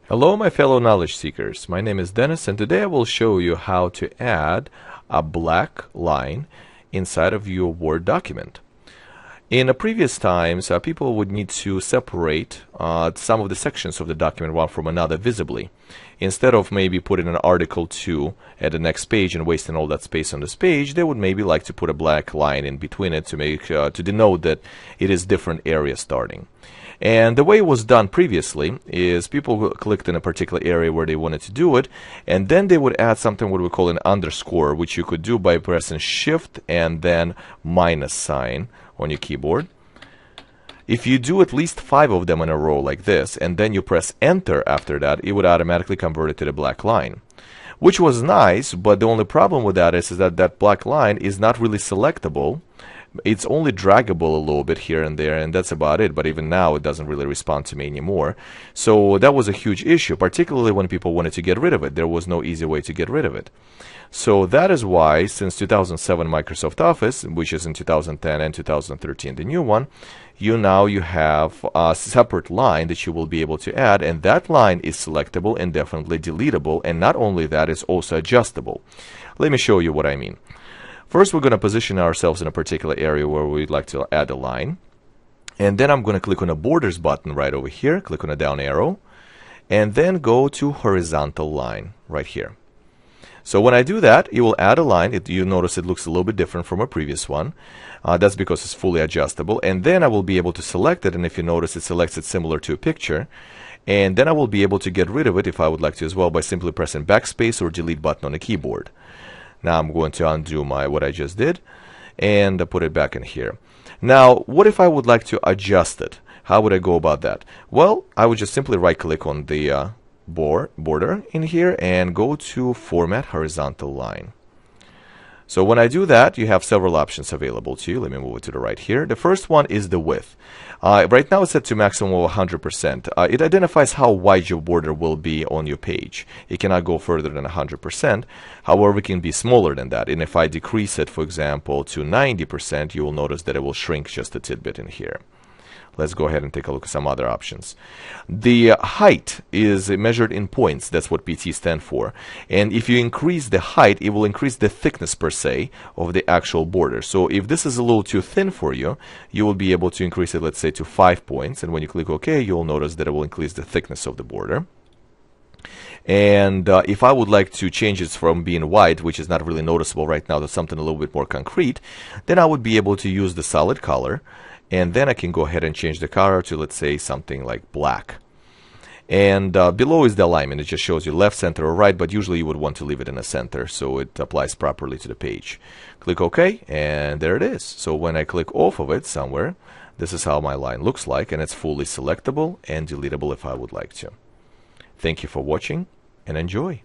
Hello my fellow knowledge seekers, my name is Dennis and today I will show you how to add a black line inside of your Word document. In previous times, people would need to separate some of the sections of the document one from another visibly. Instead of maybe putting an article 2 at the next page and wasting all that space on this page, they would maybe like to put a black line in between it to make to denote that it is different area starting. And the way it was done previously is people clicked in a particular area where they wanted to do it, and then they would add something what we call an underscore, which you could do by pressing Shift and then minus sign on your keyboard. If you do at least 5 of them in a row like this, and then you press Enter after that, it would automatically convert it to the black line. Which was nice, but the only problem with that is that that black line is not really selectable. It's only draggable a little bit here and there, and that's about it. But even now, it doesn't really respond to me anymore. So that was a huge issue, particularly when people wanted to get rid of it. There was no easy way to get rid of it. So that is why, since 2007 Microsoft Office, which is in 2010 and 2013 the new one, you have a separate line that you will be able to add, and that line is selectable and definitely deletable, and not only that, it's also adjustable. Let me show you what I mean. First, we're going to position ourselves in a particular area where we'd like to add a line. And then I'm going to click on the Borders button right over here, click on the down arrow, and then go to Horizontal Line right here. So when I do that, it will add a line. You notice it looks a little bit different from a previous one. That's because it's fully adjustable. And then I will be able to select it, and if you notice, it selects it similar to a picture. And then I will be able to get rid of it if I would like to as well by simply pressing Backspace or Delete button on the keyboard. Now I'm going to undo what I just did and put it back in here. Now, what if I would like to adjust it? How would I go about that? Well, I would just simply right-click on the border in here and go to Format Horizontal Line. So when I do that, you have several options available to you. Let me move it to the right here. The first one is the width. Right now it's set to maximum of 100%. It identifies how wide your border will be on your page. It cannot go further than 100%. However, it can be smaller than that. And if I decrease it, for example, to 90%, you will notice that it will shrink just a tidbit in here. Let's go ahead and take a look at some other options. The height is measured in points. That's what PT stands for. And if you increase the height, it will increase the thickness per se of the actual border. So if this is a little too thin for you, you will be able to increase it, let's say, to 5 points. And when you click OK, you'll notice that it will increase the thickness of the border. And if I would like to change it from being white, which is not really noticeable right now, to something a little bit more concrete, then I would be able to use the solid color. And then I can go ahead and change the color to, let's say, something like black. And below is the alignment. It just shows you left, center, or right, but usually you would want to leave it in the center so it applies properly to the page. Click OK, and there it is. So when I click off of it somewhere, this is how my line looks like, and it's fully selectable and deletable if I would like to. Thank you for watching, and enjoy.